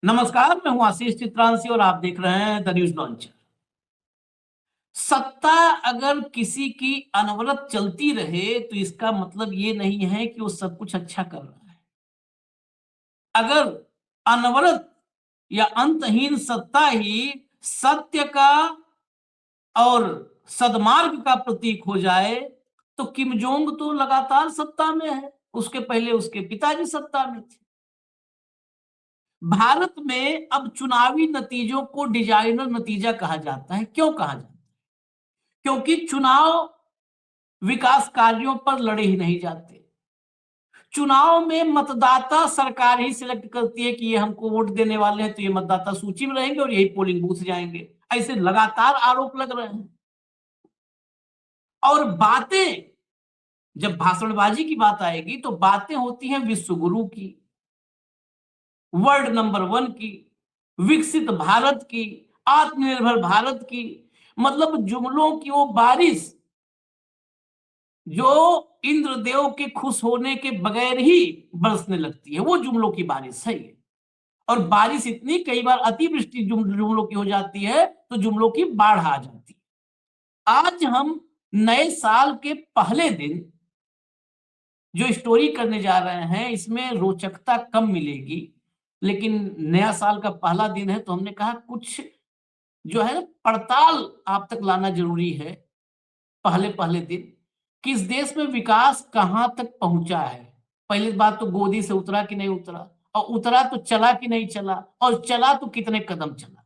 नमस्कार, मैं हूं आशीष चित्रांशी और आप देख रहे हैं द न्यूज लॉन्चर। सत्ता अगर किसी की अनवरत चलती रहे तो इसका मतलब ये नहीं है कि वो सब कुछ अच्छा कर रहा है। अगर अनवरत या अंतहीन सत्ता ही सत्य का और सद्मार्ग का प्रतीक हो जाए तो किम जोंग तो लगातार सत्ता में है। उसके पहले उसके पिताजी सत्ता में थे। भारत में अब चुनावी नतीजों को डिजाइनर नतीजा कहा जाता है। क्यों कहा जाता है? क्योंकि चुनाव विकास कार्यों पर लड़े ही नहीं जाते। चुनाव में मतदाता सरकार ही सिलेक्ट करती है कि ये हमको वोट देने वाले हैं, तो ये मतदाता सूची में रहेंगे और यही पोलिंग बूथ जाएंगे। ऐसे लगातार आरोप लग रहे हैं। और बातें, जब भाषणबाजी की बात आएगी तो बातें होती हैं विश्व गुरु की, वर्ल्ड नंबर 1 की, विकसित भारत की, आत्मनिर्भर भारत की। मतलब जुमलों की वो बारिश जो इंद्रदेव के खुश होने के बगैर ही बरसने लगती है, वो जुमलों की बारिश है ये। और बारिश इतनी, कई बार अतिवृष्टि जुमलों की हो जाती है तो जुमलों की बाढ़ आ जाती है। आज हम नए साल के पहले दिन जो स्टोरी करने जा रहे हैं, इसमें रोचकता कम मिलेगी, लेकिन नया साल का पहला दिन है तो हमने कहा कुछ जो है पड़ताल आप तक लाना जरूरी है। पहले पहले दिन कि इस देश में विकास कहां तक पहुंचा है। पहली बात तो गोदी से उतरा कि नहीं उतरा, और उतरा तो चला कि नहीं चला, और चला तो कितने कदम चला।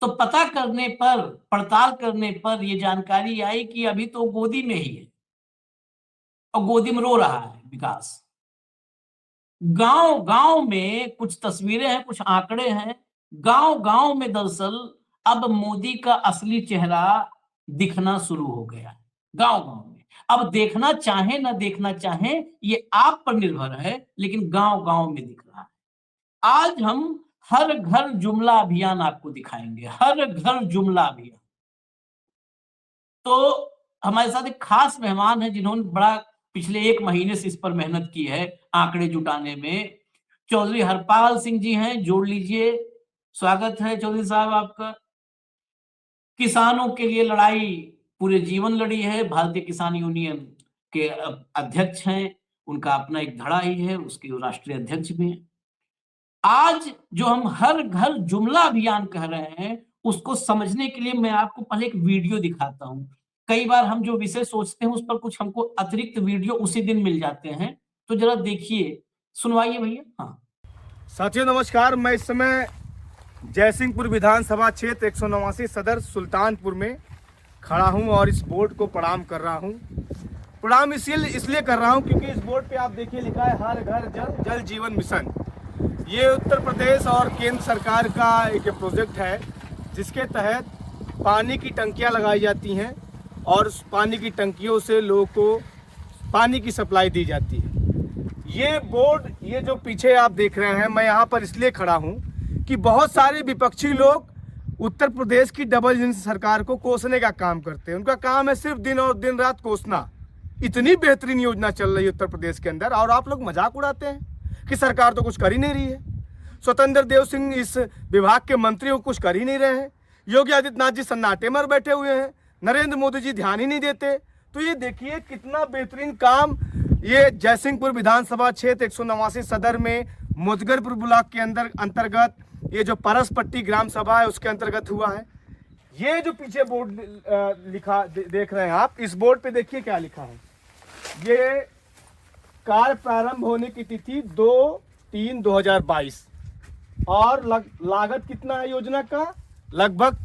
तो पता करने पर, पड़ताल करने पर यह जानकारी आई कि अभी तो गोदी में ही है और गोदी में रो रहा है विकास। गांव गांव में कुछ तस्वीरें हैं, कुछ आंकड़े हैं। गांव गांव में दरअसल अब मोदी का असली चेहरा दिखना शुरू हो गया। गांव गांव में अब देखना चाहे ना देखना चाहे ये आप पर निर्भर है, लेकिन गांव गांव में दिख रहा है। आज हम हर घर जुमला अभियान आपको दिखाएंगे, हर घर जुमला अभियान। तो हमारे साथ एक खास मेहमान है जिन्होंने बड़ा पिछले 1 महीने से इस पर मेहनत की है आंकड़े जुटाने में। चौधरी हरपाल सिंह जी हैं, जोड़ लीजिए। स्वागत है चौधरी साहब आपका। किसानों के लिए लड़ाई पूरे जीवन लड़ी है, भारतीय किसान यूनियन के अध्यक्ष हैं। उनका अपना एक धड़ा ही है, उसके राष्ट्रीय अध्यक्ष भी हैं। आज जो हम हर घर जुमला अभियान कह रहे हैं, उसको समझने के लिए मैं आपको पहले एक वीडियो दिखाता हूं। कई बार हम जो विषय सोचते हैं उस पर कुछ हमको अतिरिक्त वीडियो उसी दिन मिल जाते हैं, तो जरा देखिए, सुनवाइए भैया। हाँ साथियों नमस्कार, मैं इस समय जयसिंहपुर विधानसभा क्षेत्र 189 सदर सुल्तानपुर में खड़ा हूं और इस बोर्ड को प्रणाम कर रहा हूं। प्रणाम इसलिए कर रहा हूं क्योंकि इस बोर्ड पे आप देखिए लिखा है हर घर जल जल जीवन मिशन। ये उत्तर प्रदेश और केंद्र सरकार का एक प्रोजेक्ट है जिसके तहत पानी की टंकियां लगाई जाती हैं और उस पानी की टंकियों से लोगों को पानी की सप्लाई दी जाती है। ये बोर्ड, ये जो पीछे आप देख रहे हैं, मैं यहाँ पर इसलिए खड़ा हूँ कि बहुत सारे विपक्षी लोग उत्तर प्रदेश की डबल इंजन सरकार को कोसने का काम करते हैं। उनका काम है सिर्फ दिन रात कोसना। इतनी बेहतरीन योजना चल रही है उत्तर प्रदेश के अंदर और आप लोग मजाक उड़ाते हैं कि सरकार तो कुछ कर ही नहीं रही है। स्वतंत्र देव सिंह इस विभाग के मंत्री कुछ कर ही नहीं रहे हैं। योगी आदित्यनाथ जी सन्नाटे में बैठे हुए हैं। नरेंद्र मोदी जी ध्यान ही नहीं देते। तो ये देखिए कितना बेहतरीन काम ये जयसिंहपुर विधानसभा क्षेत्र 189 सदर में मुदगरपुर ब्लॉक के अंतर्गत ये जो परसपट्टी ग्राम सभा है उसके अंतर्गत हुआ है। ये जो पीछे बोर्ड लिखा देख रहे हैं आप, इस बोर्ड पे देखिए क्या लिखा है। ये कार्य प्रारंभ होने की तिथि 2/3/2022 और लागत कितना है योजना का? लगभग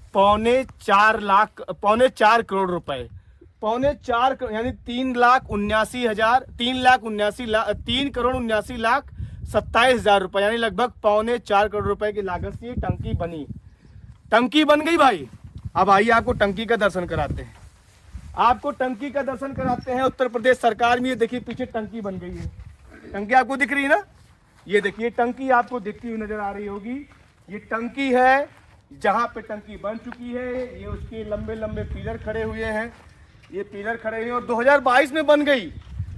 4.25 करोड़ रुपए। 4.25 करोड़ यानी 3,79,27,000 रुपए, यानी लगभग 4.25 करोड़ रुपए की लागत से टंकी बनी। टंकी बन गई भाई। अब आइए आपको टंकी का दर्शन कराते हैं। उत्तर प्रदेश सरकार में ये देखिए पीछे टंकी बन गई है। टंकी आपको दिख रही है ना? ये देखिए टंकी आपको दिखती हुई नजर आ रही होगी। ये टंकी है जहां पे टंकी बन चुकी है। ये उसके लंबे लंबे पिलर खड़े हुए हैं। ये पिलर खड़े हुए और 2022 में बन गई।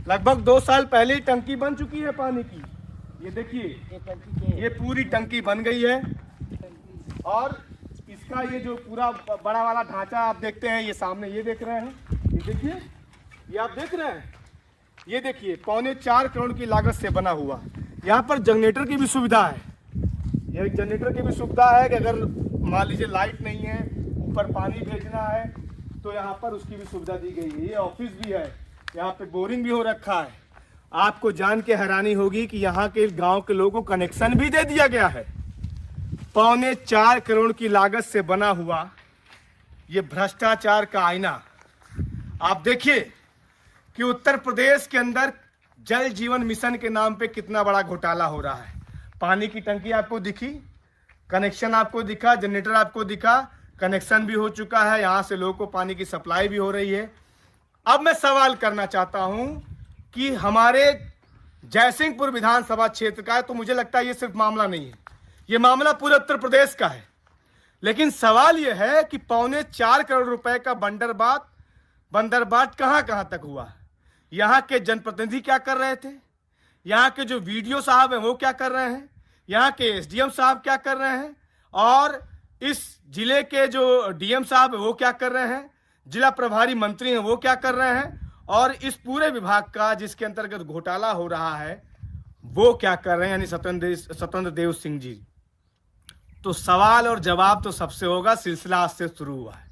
लगभग 2 साल पहले ही टंकी बन चुकी है पानी की। ये देखिए ये पूरी टंकी बन गई है और इसका ये जो पूरा बड़ा वाला ढांचा आप देखते हैं, ये सामने ये देख रहे हैं, ये देखिए, ये आप देख रहे हैं, ये देखिए 4.25 करोड़ की लागत से बना हुआ। यहाँ पर जनरेटर की भी सुविधा है, ये जनरेटर की भी सुविधा है कि अगर मान लीजिए लाइट नहीं है, ऊपर पानी भेजना है तो यहाँ पर उसकी भी सुविधा दी गई है। ये ऑफिस भी है, यहाँ पे बोरिंग भी हो रखा है। आपको जान के हैरानी होगी कि यहाँ के गांव के लोगों को कनेक्शन भी दे दिया गया है। 4.25 करोड़ की लागत से बना हुआ ये भ्रष्टाचार का आईना। आप देखिए कि उत्तर प्रदेश के अंदर जल जीवन मिशन के नाम पे कितना बड़ा घोटाला हो रहा है। पानी की टंकी आपको दिखी, कनेक्शन आपको दिखा, जनरेटर आपको दिखा, कनेक्शन भी हो चुका है, यहाँ से लोगों को पानी की सप्लाई भी हो रही है। अब मैं सवाल करना चाहता हूँ कि हमारे जयसिंहपुर विधानसभा क्षेत्र का है, तो मुझे लगता है ये सिर्फ मामला नहीं है, ये मामला पूरे उत्तर प्रदेश का है। लेकिन सवाल ये है कि 4.25 करोड़ रुपए का बंदरबाट कहाँ कहाँ तक हुआ। यहाँ के जनप्रतिनिधि क्या कर रहे थे, यहाँ के जो वीडियो साहब हैं वो क्या कर रहे हैं, यहाँ के एसडीएम साहब क्या कर रहे हैं, और इस जिले के जो डीएम साहब हैं वो क्या कर रहे हैं, जिला प्रभारी मंत्री हैं वो क्या कर रहे हैं, और इस पूरे विभाग का जिसके अंतर्गत घोटाला हो रहा है वो क्या कर रहे हैं, यानी स्वतंत्र देव सिंह जी। तो सवाल और जवाब तो सबसे होगा, सिलसिला आज से शुरू हुआ है।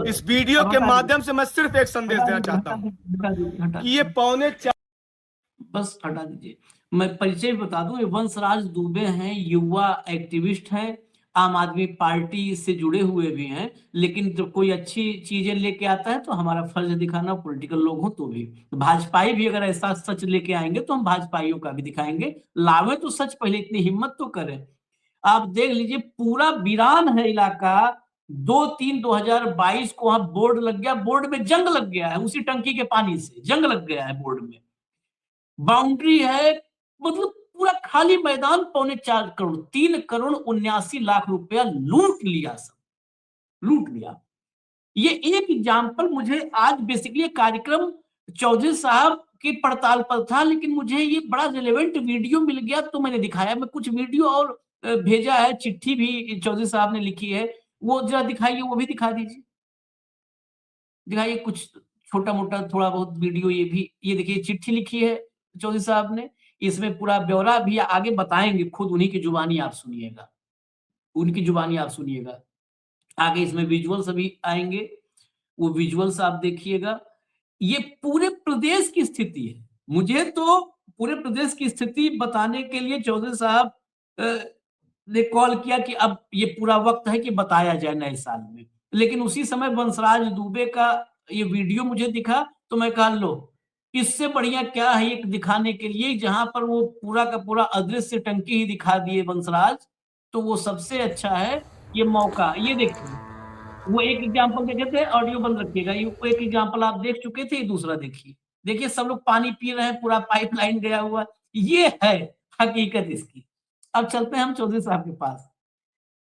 इस वीडियो के माध्यम से मैं सिर्फ एक संदेश देना चाहता हूँ कि ये 4.25 बस हटा दीजिए। मैं परिचय बता दूं, ये वंशराज दुबे हैं, युवा एक्टिविस्ट हैं, आम आदमी पार्टी से जुड़े हुए भी हैं। लेकिन जब कोई अच्छी चीजें लेके आता है तो हमारा फर्ज दिखाना, पॉलिटिकल लोग हो तो भी। भाजपाई भी अगर ऐसा सच लेके आएंगे तो हम भाजपाइयों का भी दिखाएंगे। लावे तो सच, पहले इतनी हिम्मत तो करें। आप देख लीजिए पूरा वीरान है इलाका। 2/3/2022 को वहां बोर्ड लग गया, बोर्ड में जंग लग गया है, उसी टंकी के पानी से जंग लग गया है बोर्ड में। बाउंड्री है, मतलब पूरा खाली मैदान। 4.25 करोड़, 3,79,00,000 रुपया लूट लिया, सब लूट लिया। ये एक एग्जाम्पल मुझे आज बेसिकली कार्यक्रम चौधरी साहब की पड़ताल पर था, लेकिन मुझे ये बड़ा रिलेवेंट वीडियो मिल गया तो मैंने दिखाया। मैं कुछ वीडियो और भेजा है, चिट्ठी भी चौधरी साहब ने लिखी है, वो जरा दिखाइए, वो भी दिखा दीजिए, दिखाइए कुछ छोटा मोटा थोड़ा बहुत वीडियो। ये भी, ये देखिए चिट्ठी लिखी है चौधरी साहब ने, इसमें पूरा ब्यौरा भी आगे बताएंगे, खुद उन्हीं की जुबानी आप सुनिएगा, उनकी जुबानी आप सुनिएगा। आगे इसमें विजुअल्स अभी आएंगे, वो विजुअल्स आप देखिएगा। ये पूरे प्रदेश की स्थिति है। मुझे तो पूरे प्रदेश की स्थिति बताने के लिए चौधरी साहब ने कॉल किया कि अब ये पूरा वक्त है कि बताया जाए नए साल में। लेकिन उसी समय वंशराज दुबे का ये वीडियो मुझे दिखा तो मैं कहा लो, इससे बढ़िया क्या है एक दिखाने के लिए, जहां पर वो पूरा का पूरा अदृश्य टंकी ही दिखा दिए वंशराज, तो वो सबसे अच्छा है ये मौका। ये देखिए, वो एक एग्जांपल देखे थे, ऑडियो बंद रखिएगा, ये एक एग्जांपल आप देख चुके थे, दूसरा देखिए। देखिए सब लोग पानी पी रहे हैं, पूरा पाइपलाइन गया हुआ, ये है हकीकत इसकी। अब चलते हैं हम चौधरी साहब के पास।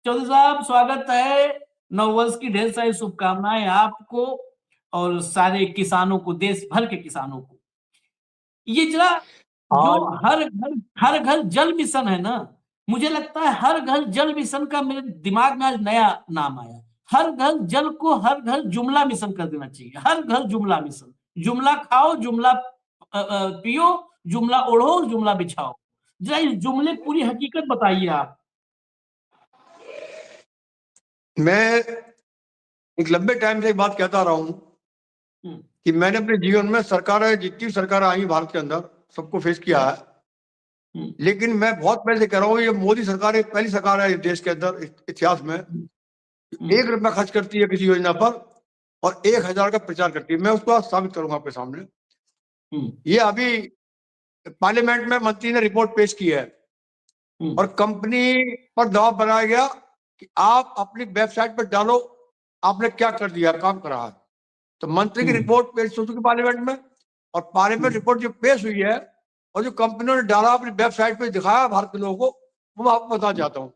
चौधरी साहब स्वागत है, नववर्ष की ढेर सारी शुभकामनाएं आपको और सारे किसानों को, देश भर के किसानों को। ये जरा जो हर घर जल मिशन है ना, मुझे लगता है हर घर जल मिशन का मेरे दिमाग में आज नया नाम आया। हर घर जल को हर घर जुमला मिशन कर देना चाहिए। हर घर जुमला मिशन, जुमला खाओ, जुमला पियो, जुमला ओढ़ो, जुमला बिछाओ। जरा इस जुमले पूरी हकीकत बताइए आप। मैं एक लंबे टाइम से एक बात कहता रहा हूं कि मैंने अपने जीवन में सरकारें, जितनी सरकारें आई भारत के अंदर, सबको फेस किया है। लेकिन मैं बहुत पहले से कह रहा हूँ, ये मोदी सरकार एक पहली सरकार है इस देश के अंदर इतिहास में 1 रुपया खर्च करती है किसी योजना पर और 1,000 का प्रचार करती है। मैं उसको साबित करूंगा आपके सामने। ये अभी पार्लियामेंट में मंत्री ने रिपोर्ट पेश की है और कंपनी पर दबाव बनाया गया कि आप अपनी वेबसाइट पर डालो आपने क्या कर दिया, काम करा है। तो मंत्री की रिपोर्ट पेश हो चुकी पार्लियामेंट में, और पार्लियामेंट रिपोर्ट जो पेश हुई है और जो कंपनियों ने डाला अपनी वेबसाइट पे दिखाया भारत के लोगों को, वो मैं आपको बताना चाहता हूँ।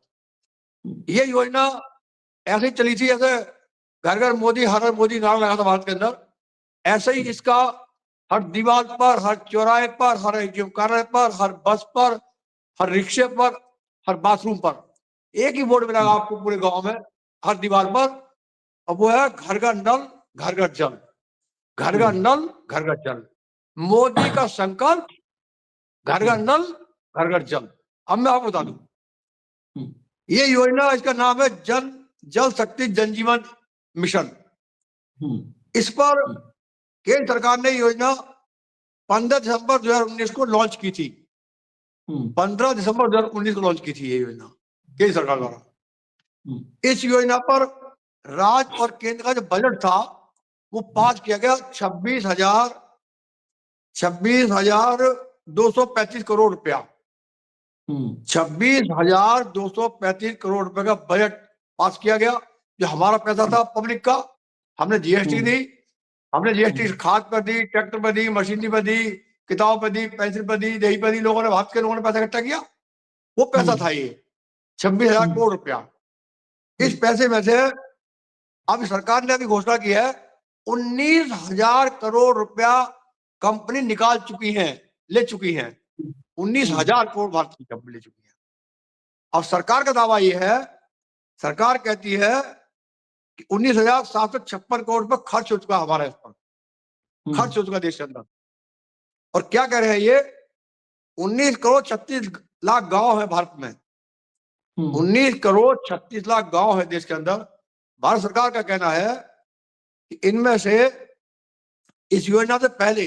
ये योजना ऐसे चली थी जैसे घर घर मोदी हर हर मोदी नारा लगा था भारत के अंदर। ऐसे ही इसका हर दीवार पर, हर चौराहे पर, हर कार्यालय पर, हर बस पर, हर रिक्शे पर, हर बाथरूम पर एक ही बोर्ड मिलेगा आपको पूरे गांव में, हर दीवार पर, और वो है घर घर नल घर घर जल, घर घर नल घर घर जल, मोदी का संकल्प घर घर नल घर घर जल। अब मैं आपको बता दूं, ये योजना, इसका नाम है जल शक्ति जन जीवन मिशन। इस पर केंद्र सरकार ने योजना 15 दिसंबर 2019 को लॉन्च की थी। 15 दिसंबर 2019 को लॉन्च की थी ये योजना केंद्र सरकार द्वारा। इस योजना पर राज्य और केंद्र का जो बजट था वो पास किया गया 26,235 करोड़ रुपया। 26,235 करोड़ रुपए का बजट पास किया गया, जो हमारा पैसा था पब्लिक का। हमने जीएसटी दी, हमने जीएसटी खाद पर दी, ट्रैक्टर पर दी, मशीनरी पर दी, किताब पर दी, पेंसिल पर दी, दही पर दी, लोगों ने भारत के लोगों ने पैसा इकट्ठा किया, वो पैसा था ये 26,000 करोड़ रुपया। इस पैसे में से अब सरकार ने अभी घोषणा की है 19,000 करोड़ रुपया कंपनी निकाल चुकी है, ले चुकी है। 19,000 करोड़ भारत की कंपनी ले चुकी है। अब सरकार का दावा यह है, सरकार कहती है कि 19,756 करोड़ रुपए खर्च हो चुका हमारा इस पर, खर्च हो चुका देश के अंदर। और क्या कह रहे हैं ये, 19 करोड़ 36 लाख गांव है भारत में, 19 करोड़ 36 लाख गांव है देश के अंदर। भारत सरकार का कहना है कि इनमें से इस योजना से पहले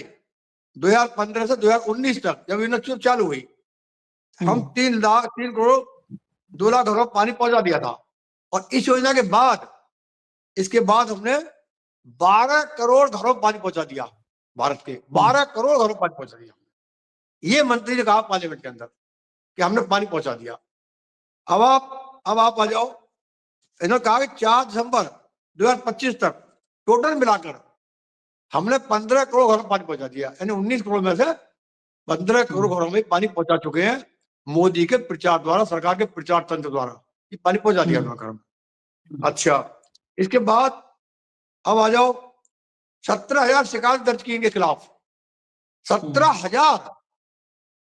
2015 से 2019 तक जब योजना चालू हुई, हम 3 करोड़ 2 लाख घरों पानी पहुंचा दिया था। और इस योजना के बाद, इसके बाद हमने 12 करोड़ घरों पानी पहुंचा दिया, भारत के 12 करोड़ घरों पानी पहुंचा दिया। ये मंत्री ने कहा पार्लियामेंट के अंदर कि हमने पानी पहुंचा दिया। अब आप आ जाओ, इन्होंने कहा कि 4 दिसंबर 2025 तक टोटल मिलाकर हमने 15 करोड़ घरों पानी पहुंचा दिया, यानी 19 करोड़ में से 15 करोड़ घरों में पानी पहुंचा चुके हैं मोदी के प्रचार द्वारा, सरकार के प्रचार तंत्र द्वारा ये पानी पहुंचा दिया घर में। अच्छा, इसके बाद अब आ जाओ, 17,000 शिकायत दर्ज की इनके खिलाफ, 17,000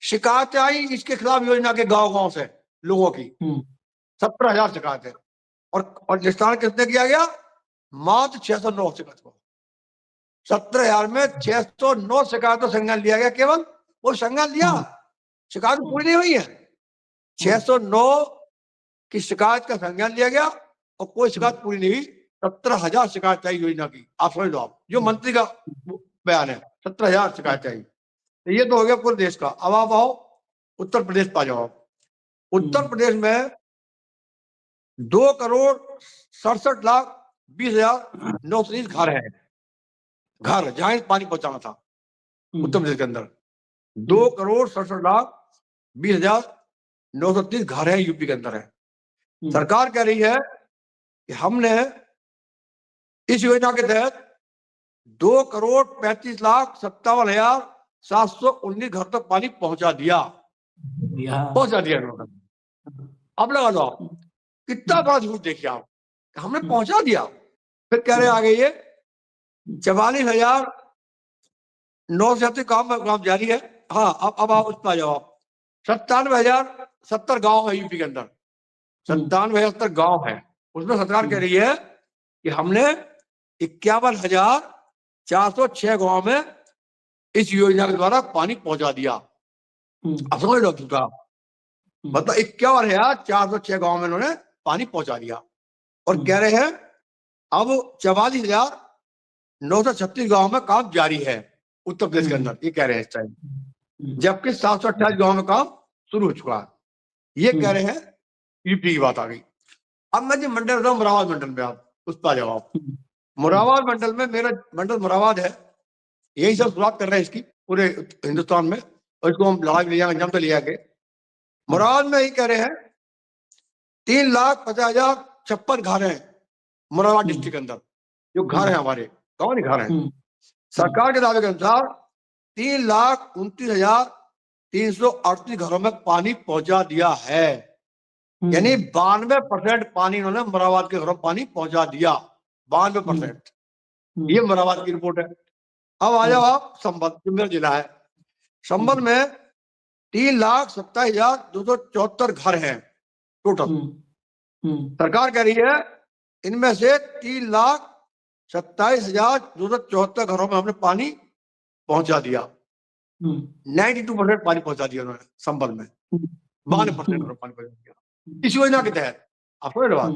शिकायतें आई इसके खिलाफ योजना के गांव से लोगों की, 17,000 शिकायतें। और निस्तारण कितने किया गया, मात्र 609 शिकायत को। 17,000 में 609 शिकायतों संज्ञान लिया गया, केवल वो संज्ञान लिया, शिकायत पूरी नहीं हुई है। 609 की शिकायत का संज्ञान लिया गया और कोई शिकायत पूरी नहीं हुई। 17,000 शिकायत आई योजना की, आप समझ लो, आप जो मंत्री का बयान है, 17,000 शिकायत आई। तो ये तो हो गया पूरे देश का। अब आप आओ उत्तर प्रदेश पा जाओ। उत्तर प्रदेश में 2 करोड़ 67,20,930 घर है, घर जहां पानी पहुंचाना था उत्तर प्रदेश के अंदर। 2 करोड़ 67,20,930 घर है यूपी के अंदर है। सरकार कह रही है कि हमने इस योजना के तहत 2 करोड़ 35,57,719 घर तक पानी पहुंचा दिया, पहुंचा दिया इन्होंने। अब लगा लो आप, कितना बड़ा झूठ देखिए आप, हमने पहुंचा दिया। फिर कह रहे आगे ये 44,900 काम जारी है। हाँ, अब आप उस पर जाओ आप, 97,070 गांव है यूपी के अंदर, 97,070 गांव है। उसमें सरकार कह रही है कि हमने 51,406 गांव में इस योजना के द्वारा पानी पहुंचा दिया। अब समझ लो चुका, मतलब 51,406 गांव में इन्होंने पानी पहुंचा दिया। और कह रहे हैं अब 44,936 गांव में काम जारी है उत्तर प्रदेश के अंदर, ये कह रहे हैं इस टाइम, जबकि 728 गांव में काम शुरू हो चुका है। ये कह रहे हैं यूपी की बात आ गई। अब मैं जो मंडल बताऊं, मुरादाबाद मंडल में, आप उस पर जाओ आप। मुरादाबाद मंडल में, मेरा मंडल मुरादाबाद है, यही सब शुरुआत कर रहे हैं इसकी पूरे हिंदुस्तान में, और इसको हम लड़ाई ले जाएंगे, अंजाम तो लिया के। मुरादाबाद में यही कह रहे हैं 3,50,056 घर हैं मुरादाबाद डिस्ट्रिक्ट के अंदर, जो घर है हमारे गाँव नहीं घर हैं। सरकार के दावे के अनुसार 3,29,338 घरों में पानी पहुंचा दिया है, यानी 92% पानी इन्होंने मुरादाबाद के घरों में पानी पहुंचा दिया, 92%। ये मुरादाबाद की रिपोर्ट है। अब आ जाओ आप संभल, जो मेरा जिला है, संभल में 3,27,274 घर हैं टोटल। सरकार कह रही है इनमें से 3,27,274 घरों में हमने पानी पहुंचा दिया। 92% पानी पहुंचा दिया उन्होंने संभल में, 92% घरों पानी पहुंचा दिया इस योजना के तहत। आप समझ रहे बात।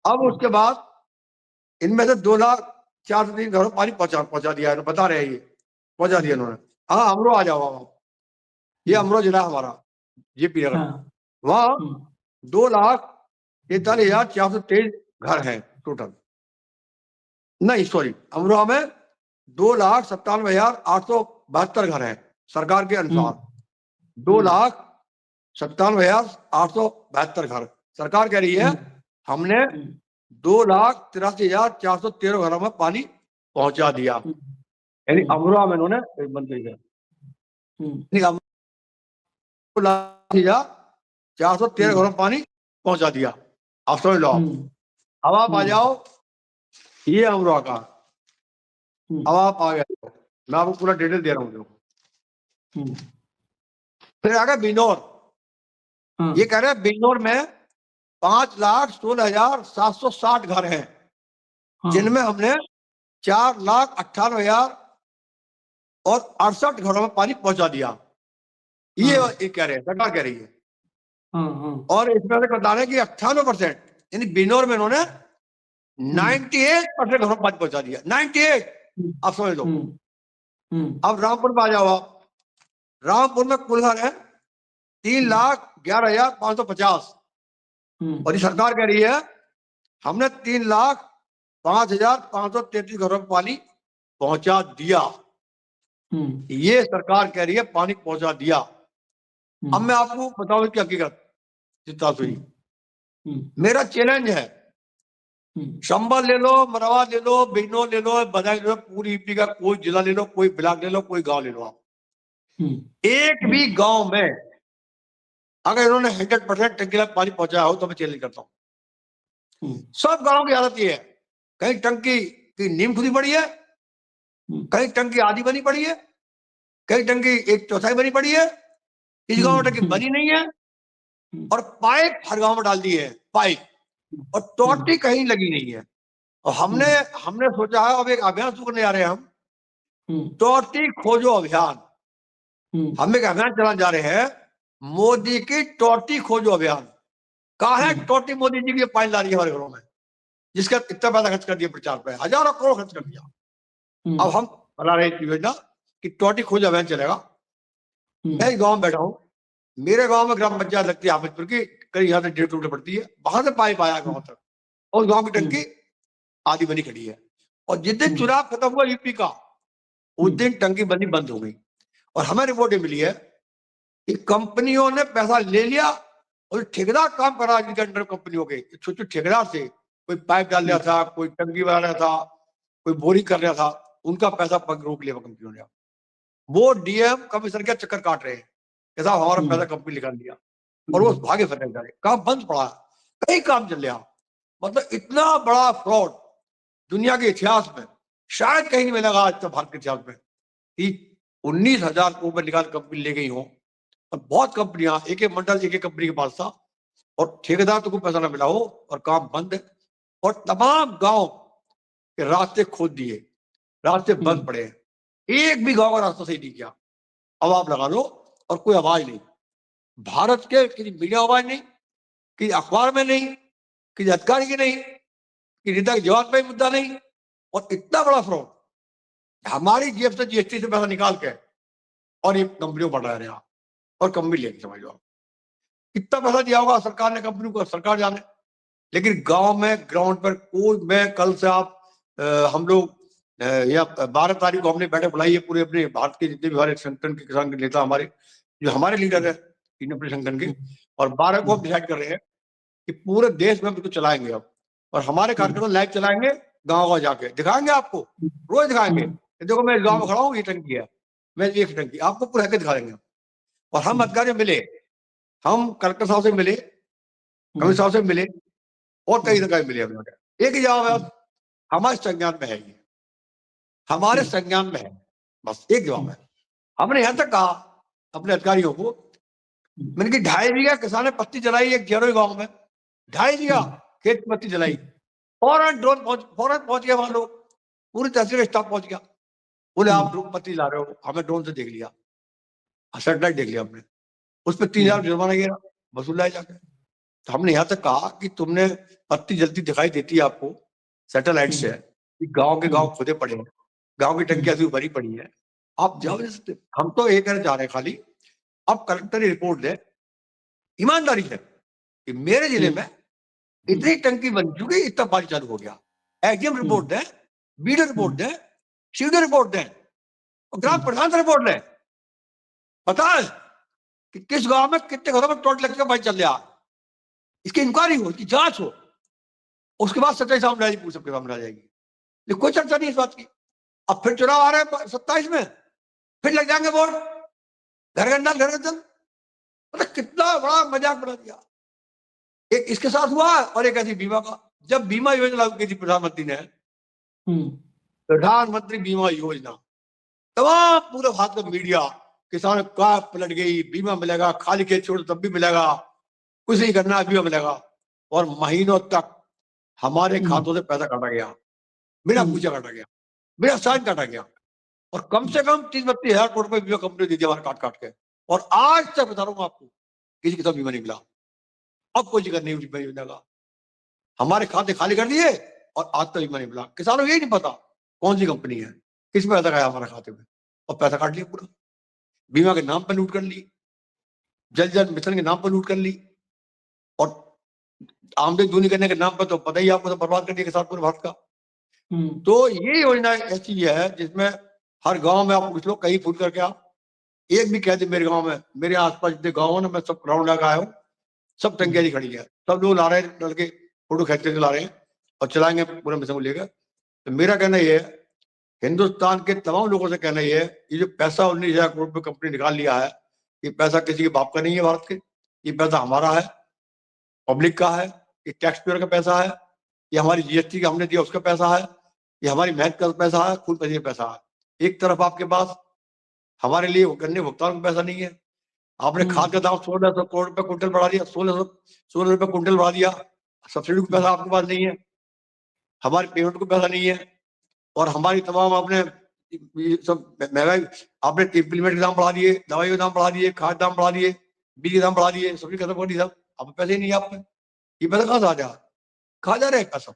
अब उसके बाद इनमें से 2,04,003 घरों पानी पहुंचा दिया है, बता रहे हैं ये पहुंचा दिया उन्होंने। हाँ अमरो आ जाओ आप, ये अमरो जिला हमारा जेपी नगर, वहां 2,43,423 घर हैं टोटल। नहीं सॉरी, अमरोहा में 2,97,872 घर हैं सरकार के अनुसार। 2,97,872 घर सरकार कह रही है हमने 2,83,413 घरों में पानी पहुंचा दिया। यानी अमरोहा में उन्होंने बंद कर दिया। 2,83,413 घरों में पानी पहुंचा दिया। आप समझ लो। अब आप आ जाओ, ये अमरोहा का, अब आप आ गए, मैं आपको पूरा डिटेल दे रहा हूँ। फिर आ गया बिजनौर। ये कह रहे हैं बिजनौर में 5,16,760 घर हैं, जिनमें हमने 4,98,068 घरों में पानी पहुंचा दिया। ये कह रहे हैं, सरकार कह रही है। और इसमें से बता रहे हैं कि 98% यानी बिजनौर में इन्होंने 98% घरों में पानी पहुंचा दिया। 98, आप समझ लो। अब रामपुर में आ जाओ आप। रामपुर में कुल घर है 3,11,550 और ये सरकार कह रही है हमने 3,05,533 घरों में पानी पहुंचा दिया। ये सरकार कह रही है पानी पहुंचा दिया। अब मैं आपको बताऊं इसकी हकीकत जितना हुई। मेरा चैलेंज है, चंबल ले लो, मरवा ले लो, बिजनौर ले लो, बदायूं ले लो, पूरी यूपी का कोई जिला ले लो, कोई ब्लॉक ले लो, कोई गांव ले लो आप, एक भी गांव में अगर इन्होंने 100% टंकी तक पानी पहुंचाया हो तो मैं चैलेंज करता हूं। सब गांवों की हालत ये है, कहीं टंकी की नींव खुदी पड़ी है, कहीं टंकी आधी बनी पड़ी है, कहीं टंकी 1/4 बनी पड़ी है, इस गांव में टंकी बनी नहीं है, और पाइप हर गांव में डाल दी है पाइप, और टोटी कहीं लगी नहीं है। और हमने सोचा है अब एक अभियान शुरू करने जा रहे हैं हम, टोटी खोजो अभियान। हम एक अभियान चलाने जा रहे हैं, मोदी की टोटी खोजो अभियान। कहा है टोटी मोदी जी की पानी ला रही है हमारे घरों में, जिसका इतना पैसा खर्च कर दिया प्रचार पे, हजारों करोड़ खर्च कर दिया। अब हम बना रहे हैं योजना कि टोटी खोजो अभियान चलेगा। मैं गांव में बैठा हूं, मेरे गांव में ग्राम पंचायत लगती है हामिदपुर की, करीब यहाँ से 1.5 किलोमीटर पड़ती है, वहां से पाइप आया गांव तक, और गांव की टंकी आधी बनी खड़ी है। और जिस दिन चुनाव खत्म हुआ यूपी का, उस दिन टंकी बनी बंद हो गई। और हमें रिपोर्ट मिली है कि कंपनियों ने पैसा ले लिया और ठेकेदार काम कर रहा है, जिनके अंडर कंपनियों के छोटे ठेकेदार से, कोई पाइप डाल रहा था, कोई टंकी बना रहा था, कोई बोरिंग कर रहा था, उनका पैसा रोक लिया कंपनियों ने। वो डीएम कमिश्नर के चक्कर काट रहे हैं, ऐसा हमारा पैसा कंपनी निकाल दिया, और वो भागे फटे जा रहे, काम बंद पड़ा, कई काम चल रहा। मतलब इतना बड़ा फ्रॉड दुनिया के इतिहास में शायद कहीं नहीं मिलेगा आज तक भारत के इतिहास में, कि 19,000 को ऊपर निकाल कंपनी ले गई हो। और बहुत कंपनियां, एक एक मंडल एक एक कंपनी के पास था, और ठेकेदार तो कोई पैसा ना मिला हो, और काम बंद है। और तमाम गांव के रास्ते खोद दिए, रास्ते बंद पड़े हैं, एक भी गांव का रास्ता सही नहीं किया। अब आप लगा लो, और कोई आवाज नहीं, भारत के किसी मीडिया आवाज नहीं, कि अखबार में नहीं, कि अधिकारी की नहीं, कि नेता के जवाब पे मुद्दा नहीं। और इतना बड़ा फ्रॉड, हमारी जेब से जीएसटी से पैसा निकाल के और ये कंपनियों बढ़ा रहे हैं, और कंपनी लेके समझ लो कितना पैसा दिया होगा सरकार ने कंपनी को, सरकार जाने। लेकिन गांव में ग्राउंड पर कोई, मैं कल से आप हम लोग या 12 तारीख को हमने बैठक बुलाई है, पूरे अपने भारत के जितने भी हमारे संगठन के किसान के नेता, हमारे जो हमारे लीडर है इन अपने संगठन के, और 12 को हम डिसाइड कर रहे हैं कि पूरे देश में हम इसको चलाएंगे अब। और हमारे कार्यक्रम लाइव चलाएंगे, गाँव गाँव जाके दिखाएंगे, आपको रोज दिखाएंगे। देखो मैं गाँव में खड़ा हूँ, ये टंकी है, मैं ये टंकी आपको पूरा हक दिखा देंगे। और हम अधिकारी मिले, हम कलेक्टर साहब से मिले, कमिश्नर साहब से मिले, और कई जगह मिले। एक ही जवाब है, हमारे संज्ञान में है, ये हमारे संज्ञान में है, बस एक जवाब है। हमने यहां तक कहा अपने अधिकारियों को, मैंने कि 2.5 बीघा किसान ने पत्ती जलाई एक जरोई गांव में, 2.5 बीघा खेत की पत्ती जलाई, फौरन पहुंच गया वहां लोग, पूरी तहसील स्टाफ पहुंच गया। बोले आप ड्रोन पत्ती ला रहे हो, हमें ड्रोन से देख लिया, सैटेलाइट देख लिया हमने, उस पर 3,000 जुर्माना गिरा, वसूल लाया जाकर। तो हमने यहाँ तक कहा कि तुमने पत्ती जलती दिखाई देती है आपको सैटेलाइट से, कि गांव के गांव खुदे पड़े हैं, गांव की टंकियां ऐसी भरी पड़ी है, आप जाओ नहीं सकते। हम तो ये कहना चाह रहे हैं खाली, अब कलेक्टर ही रिपोर्ट दे ईमानदारी से कि मेरे जिले में इतनी टंकी बन चुकी, इतना पानी चालू हो गया, एसडीएम रिपोर्ट दें, बीडीओ रिपोर्ट दें, सीडीओ रिपोर्ट दें, और ग्राम प्रधान से रिपोर्ट लें, पता है कि किस गांव में कितने घरों में टोटल का पानी चल रहा, इसकी इंक्वायरी हो, इसकी जांच हो, उसके बाद सच्चाई सामने आ जाएगी, पूरी सबके सामने आ जाएगी। लेकिन कोई चर्चा नहीं इस बात की। अब फिर चुनाव आ रहे हैं 27 में, फिर लग जाएंगे वोट, घर घर नल, घर घर जल, मतलब कितना बड़ा मजाक बना दिया। एक इसके साथ हुआ और एक ऐसी बीमा का, जब बीमा योजना लागू की थी प्रधानमंत्री ने, प्रधानमंत्री बीमा योजना, तमाम पूरे भारत का मीडिया, किसान का पलट गई, बीमा मिलेगा, खाली खेत छोड़ तब भी मिलेगा, कुछ नहीं करना बीमा मिलेगा, और महीनों तक हमारे खातों से पैसा काटा गया, बिना पूछे काटा गया, बिना साइन काटा गया, और कम से कम 30-32 हजार करोड़ रुपए बीमा कंपनी दी थी हमारे काट काट के, और आज तक बता रहा हूँ आपको किसी के साथ बीमा नहीं मिला। अब कोई जिक्र नहीं बीमा योजना का, हमारे खाते खाली कर दिए और आज तक बीमा नहीं मिला। किसानों को यही नहीं पता कौन सी कंपनी है, किस में पैसा गया हमारे खाते में, और पैसा काट लिया पूरा, बीमा के नाम पर लूट कर ली, जल जल मिशन के नाम पर लूट कर ली, और आमदनी दूनी करने के नाम पर तो पता ही आपको, तो बर्बाद कर दिया किसान पूरे भारत का। तो ये योजना ऐसी है जिसमें हर गांव में आप कुछ लोग कहीं फूट करके आप एक भी कह दे मेरे गांव में, मेरे आसपास जितने गाँव है ना, मैं सब ग्राउंड लगा आया हूँ, सब टंकियां खड़ी है, सब लोग ला रहे हैं लड़के, फोटो खींचते ला रहे हैं और चलाएंगे पूरे मिशन को लेकर। तो मेरा कहना ये है, हिंदुस्तान के तमाम लोगों से कहना ये है, ये जो पैसा 19,000 करोड़ रुपए कंपनी निकाल लिया है, ये पैसा किसी के बाप का नहीं है भारत के, ये पैसा हमारा है, पब्लिक का है, ये टैक्स पेयर का पैसा है, ये हमारी जीएसटी का हमने दिया उसका पैसा है, ये हमारी मेहनत का पैसा है, खून पसीने का पैसा है। एक तरफ आपके पास हमारे लिए करने भुगतान का पैसा नहीं है, आपने खाद का दाम 1600 करोड़ रुपए कुंटल बढ़ा दिया, 16 रुपए कुंटल बढ़ा दिया, सब्सिडी का पैसा आपके पास नहीं है, हमारी पेमेंट का पैसा नहीं है, और हमारी तमाम आपने सब महंगाई, आपने इम्प्लीमेंट के दाम बढ़ा दिए, दवाई के दाम बढ़ा दिए, खाद दाम बढ़ा दिए, बीज के दाम बढ़ा दिए, सब्जी खत्म कर दी, सब अब पैसे ही नहीं है आप में, ये पैसा कहाँ से आ जा, कहाँ जा रहे हैं पैसा।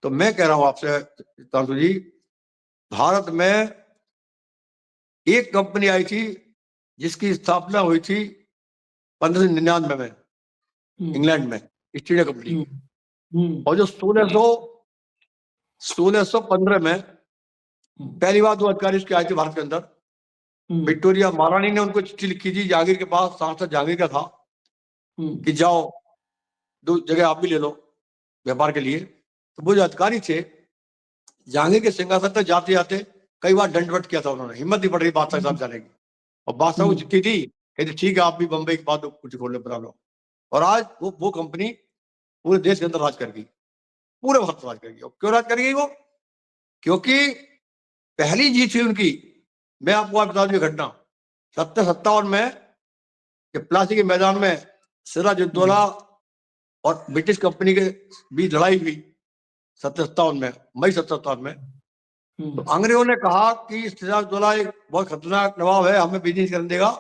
तो मैं कह रहा हूँ आपसे तांसु जी, भारत में एक कंपनी आई थी जिसकी स्थापना हुई थी 1599 में इंग्लैंड में, ईस्ट इंडिया कंपनी, और जो 1615 में पहली बार 2 अधिकारी उसके आए थे भारत के अंदर, विक्टोरिया महारानी ने उनको चिट्ठी लिखी थी, जहांगीर के पास, सांसद जहांगीर का था कि जाओ 2 जगह आप भी ले लो व्यापार के लिए। तो वो जो अधिकारी थे, जहांगीर के सिंहासन तक जाते जाते कई बार दंडवत किया था उन्होंने, हिम्मत नहीं पड़ रही बादशाह साहब जाने की, और बादशाह को चिट्ठी थी, कहते ठीक है आप भी बंबई के बाद कुछ खोल बना लो, और आज वो कंपनी पूरे देश के अंदर राज कर गई, पूरे भारत राज कर गई। और क्यों राज कर गई वो, क्योंकि पहली जीत थी उनकी। मैं आपको आज बता दूं घटना, 57 में जब प्लासी के मैदान में सिराजुद्दौला और ब्रिटिश कंपनी के बीच लड़ाई हुई 57 में, मई 57 में, तो अंग्रेजों ने कहा कि सिराजुद्दौला एक बहुत खतरनाक नवाब है, हमें बिजनेस करने देगा।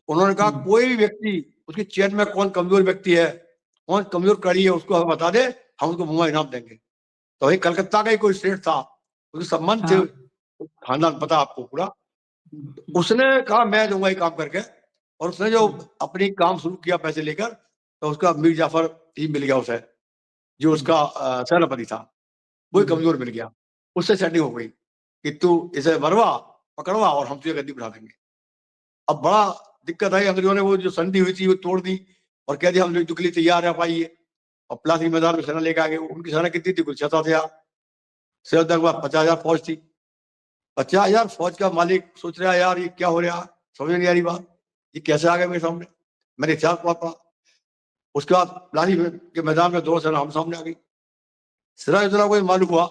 उन्होंने कहा कोई भी व्यक्ति, उसकी चेन में कौन कमजोर व्यक्ति है, कौन कमजोर कड़ी है, उसको हमें बता दे, हम उसको मुंबई इनाम देंगे। तो वही कलकत्ता का ही कोई सेठ था, उसके संबंध थे, खानदान पता आपको पूरा, उसने कहा मैं दूंगा ये काम करके, और उसने जो अपनी काम शुरू किया पैसे लेकर, तो उसका मीर जाफर ही मिल गया उसे, जो उसका सेनापति था, वही कमजोर मिल गया, उससे सेटिंग हो गई कि तू इसे मरवा पकड़वा और हम तुझे गद्दी बढ़ा देंगे। अब बड़ा दिक्कत आई, अंग्रेजों ने वो जो संधि हुई थी वो तोड़ दी और कह दिया हम युद्ध के लिए तैयार है, पाइए। और प्लासी मैदान में सेना लेकर आ गए। उनकी सेना कितनी थी, कुछ 7,000 से 50,000 फौज थी। 50,000 फौज का मालिक सोच रहा है यार ये क्या हो रहा, समझ नहीं आ रही बात, ये कैसे आ गए मेरे सामने, मैंने इतिहास पढ़ा। उसके बाद प्लासी के मैदान में 2 सेना हम सामने आ गई। सिराजुद्दौला को मालूम हुआ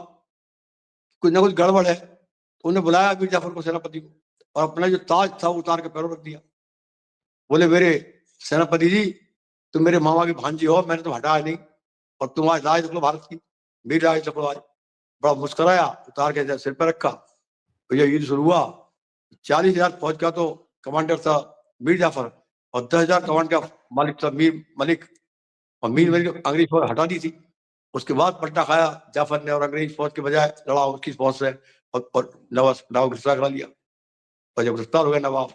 कुछ ना कुछ गड़बड़ है, तो उन्हें बुलाया मीर जाफर को, सेनापति को, और अपना जो ताज था उतार के पैरों रख दिया। बोले मेरे सेनापति जी तुम मेरे मामा की भांजी हो, मैंने तो हटाया नहीं, और तुम आज राज रख लो भारत की, मेरी राज रख लो आज। बड़ा मुस्कुराया, उतार के सिर पर रखा। भैया युद्ध शुरू हुआ, 40,000 फौज का तो कमांडर था मीर जाफर, और 10,000 कमांड का मालिक था मीर मलिक, और मीर मलिक अंग्रेज फौज हटा दी थी। उसके बाद पलटा खाया जाफर ने, और अंग्रेज फौज के बजाय लड़ा उसकी फौज से, और नवाब गिरफ्तार करा लिया। और जब गिरफ्तार हो गया नवाब,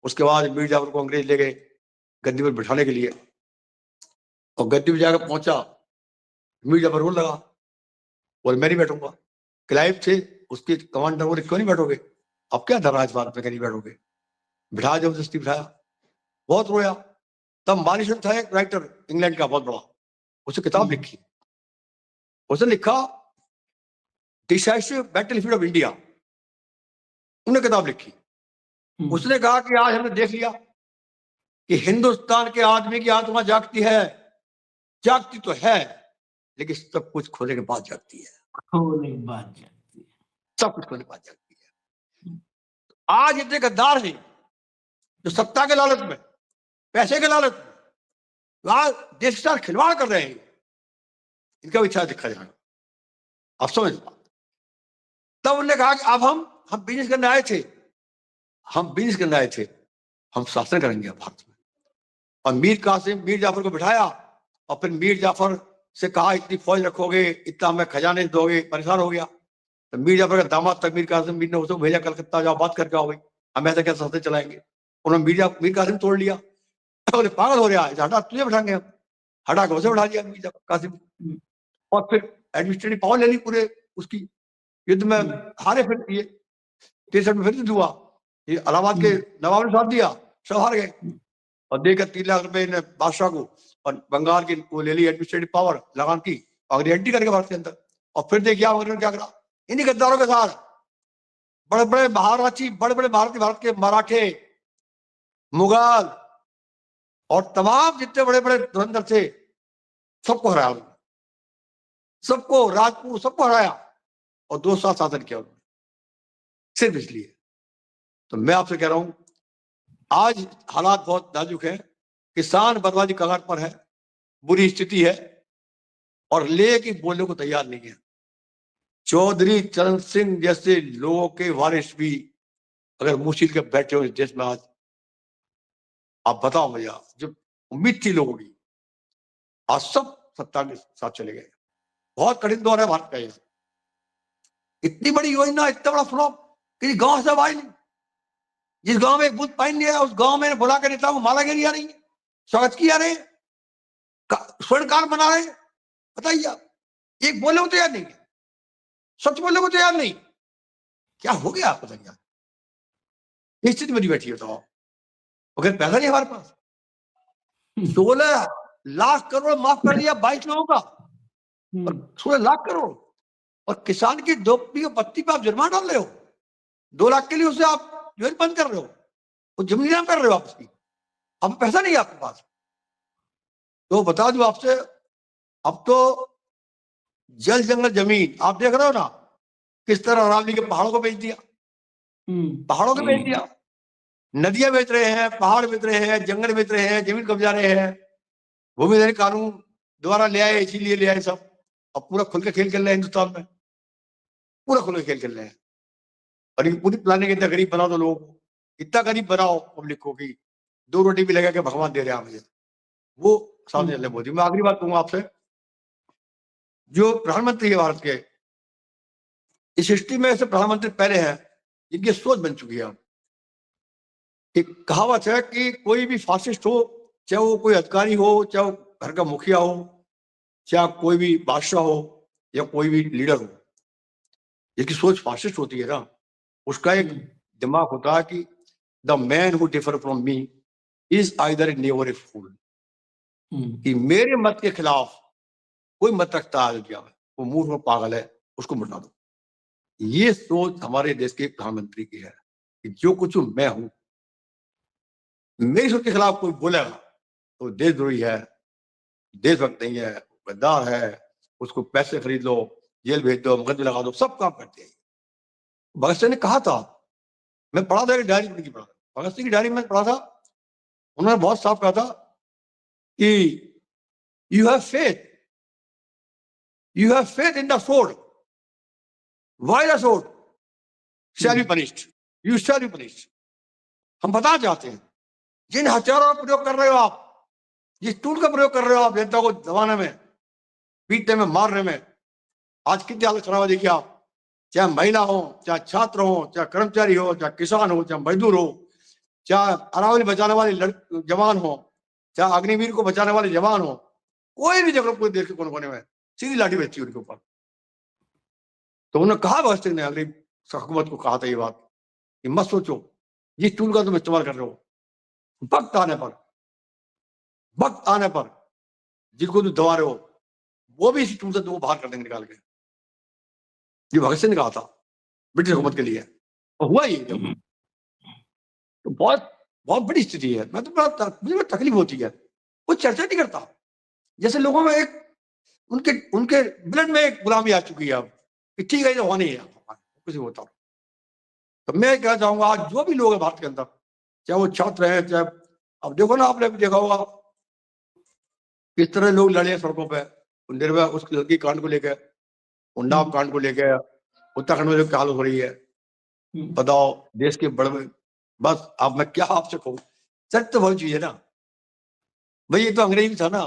उसके बाद मीर जाफर को अंग्रेज ले गए गद्दी पर बिठाने के लिए, और गद्दी पर जाकर पहुंचा, मीर जाफर रोने लगा, बोले मैं नहीं बैठूंगा। क्लाइव थे उसके कमांडर, बोले क्यों नहीं बैठोगे, अब क्या धरा इस बात में, नहीं बैठोगे, बिठाया, जबरदस्ती बिठाया, बहुत रोया। तब मॉरिसन था एक राइटर इंग्लैंड का बहुत बड़ा, उसने किताब लिखी, उसने लिखा डिसाइसिव बैटलफील्ड ऑफ इंडिया, उन्होंने किताब लिखी। उसने कहा कि आज हमने देख लिया कि हिंदुस्तान के आदमी की आत्मा जागती है, जागती तो है, लेकिन सब कुछ खोने के बाद जागती है, खोने के बाद जागती है, सब कुछ खोने के बाद जागती है। आज इतने गद्दार हैं जो सत्ता के लालच में, पैसे के लालच में आज देश के साथ खिलवाड़ कर रहे हैं, इनका भी अच्छा दिखा जाएगा, आप समझ। तब उन्होंने कहा कि अब हम बिजनेस करने आए थे, हम बिजनेस करने आए थे, हम शासन करेंगे भारत में। और मीर कासिम मीर जाफर को बिठाया, और फिर मीर जाफर से कहा इतनी फौज रखोगे, इतना हमें खजाने दोगे, परेशान हो गया। तो मीर जाफर का दामाद था मीर कासिम, मीर ने उसको भेजा कलकत्ता, जाओ बात करके आओ भाई, हम ऐसा कैसे शासन चलाएंगे। उन्होंने मीर कासिम तोड़ लिया, बोले पागल हो रहा है, हटा तुझे बैठाएंगे हम, हटा के उसे बैठा दिया मीर कासिम। और फिर एडमिनिस्ट्रेटिव पावर ले ली पूरे उसकी, युद्ध में हारे, फिर ये 63 में फिर युद्ध हुआ, ये इलाहाबाद के नवाब ने साथ दिया, सब हार गए, और देकर 3 लाख रुपए ने बादशाह को, और बंगाल की वो ले ली एडमिनिस्ट्रेटिव पावर लगान की, और एंट्री करके भारत के अंदर। और फिर देखिए उन्होंने क्या करा, इन्हीं गद्दारों के साथ बड़े बड़े महाराची, बड़े बड़े भारत के मराठे, मुगल, और तमाम जितने बड़े बड़े धुरंधर थे, सबको हराया, सबको, राजपूत सबको हराया, और 2 साल शासन किया उन्होंने, सिर्फ इसलिए। तो मैं आपसे कह रहा हूं, आज हालात बहुत नाजुक है, किसान बर्बादी कगार पर है, बुरी स्थिति है, और लेके बोलने को तैयार नहीं है। चौधरी चरण सिंह जैसे लोगों के वारिस भी अगर मुंह छील के बैठे हो इस देश में आज, आप बताओ भैया, जो उम्मीद थी लोगों की, आज सब सत्ता के साथ चले गए। बहुत कठिन दौर है भारत का, ये इतनी बड़ी योजना, इतना बड़ा फ्लॉप, किसी गांव से आई नहीं। जिस गांव में एक बूथ पानी नहीं है, उस गांव में बुला कर नेताओं को माला गिरी जा रही है, स्वागत किया रहे, स्वर्ण कार्ड बना रहे, बताइए आप, एक बोलने को तैयार नहीं है, सच बोलने को तैयार नहीं, क्या हो गया आप बताइए। स्थिति मेरी बैठी है, तो अगर पैसा नहीं हमारे पास, 16 लाख करोड़ माफ कर दिया 22 लोगों का, और 16 लाख करोड़, और किसान की दोपटी और पत्ती पे आप जुर्माना डाल रहे हो, 2 लाख के लिए उसे आप जो बंद कर रहे हो, वो जमीन नाम कर रहे हो आप उसकी, अब पैसा नहीं है आपके पास। तो बता दूं आपसे, अब तो जल जंगल जमीन आप देख रहे हो ना, किस तरह अरावली के पहाड़ों को बेच दिया, पहाड़ों को बेच दिया, नदियां बेच रहे हैं, पहाड़ बेच रहे हैं, जंगल बेच रहे हैं, जमीन कब्जा रहे हैं, भूमि अधिग्रहण कानून दोबारा ले आए, इसीलिए ले आए सब, अब पूरा खुल के खेल खेल रहे हैं हिंदुस्तान में, पूरा खुल के खेल खेल रहे हैं। और ये पूरी प्लानिंग इतना गरीब बना दो लोगों को, इतना गरीब बनाओ पब्लिक को कि 2 रोटी भी लगा के भगवान दे रहे हैं मुझे, वो सामने चल रहे मोदी। मैं आखिरी बात कहूंगा आपसे, जो प्रधानमंत्री है भारत के, इस हिस्ट्री में ऐसे प्रधानमंत्री पहले हैं जिनकी सोच बन चुकी है। एक कहावत है कि कोई भी फासिस्ट हो, चाहे वो कोई अधिकारी हो, चाहे वो घर का मुखिया हो, चाहे कोई भी बादशाह हो, या कोई भी लीडर हो, जिसकी सोच फासिस्ट होती है ना, उसका एक दिमाग होता है कि the man who differ from me is either a never a fool, कि मेरे मत के खिलाफ कोई मत रखता है दुनिया में, वो मूर्ख और पागल है, उसको मिटा दो। ये सोच हमारे देश के प्रधानमंत्री की है कि जो कुछ मैं हूं, मेरी सोच के खिलाफ कोई बोलेगा तो देशद्रोही है, देशभक्त नहीं है, गद्दार है, उसको पैसे खरीद लो, जेल भेज दो, मुकदमे लगा दो, सब काम करते हैं। भगत सिंह ने कहा था, मैं पढ़ा था, डायरी में पढ़ा, भगत सिंह की डायरी में पढ़ा था उन्होंने बहुत साफ कहा था कि you have faith in the sword, why the sword shall be punished, you shall be punished। हम बताना चाहते हैं, जिन हथियारों का प्रयोग कर रहे हो आप, जिस टूल का प्रयोग कर रहे हो आप जनता को दबाने में, पीटने में, मारने में, आज कितनी हालत खराब है देखिए आप। चाहे महिला हो, चाहे छात्र हो, चाहे कर्मचारी हो, चाहे किसान हो, चाहे मजदूर हो, चाहे अरावली बचाने वाले जवान हो, चाहे अग्निवीर को बचाने वाले जवान हो, कोई भी जगह पूरे देश के कोने कोने में सीधी लाठी बचती है उनके ऊपर। तो उन्होंने कहा, भगत सिंह ने अगली हुकूमत को कहा था ये बात कि मत सोचो जिस टूल का तुम इस्तेमाल कर रहे हो, वक्त आने पर जिनको तुम दबा रहे हो वो भी इस टूल से तुमको बाहर कर देंगे निकाल के। ये भगत सिंह ने कहा था ब्रिटिश हुकूमत के लिए, और हुआ ही जब। तो बहुत बहुत बड़ी स्थिति है। मैं तो मुझे तकलीफ होती है, कोई चर्चा नहीं करता, जैसे लोगों में एक उनके ब्लड में एक गुलामी आ चुकी है अब कि ठीक है ये होनी है कुछ होता। तो मैं कहना चाहूंगा आज जो भी लोग हैं भारत के अंदर, चाहे वो छात्र हैं, चाहे अब देखो ना, आपने भी देखा होगा किस तरह लोग लड़े सड़कों पे निर्भया उस लड़की कांड को लेकर, उन्नाव कांड को लेकर, उत्तराखंड में जो क्या हालत हो रही है बताओ, देश के बड़े। बस अब मैं क्या आपसे कहूँ, सच तो बहुत चीज है ना भाई, ये तो अंग्रेजी था ना,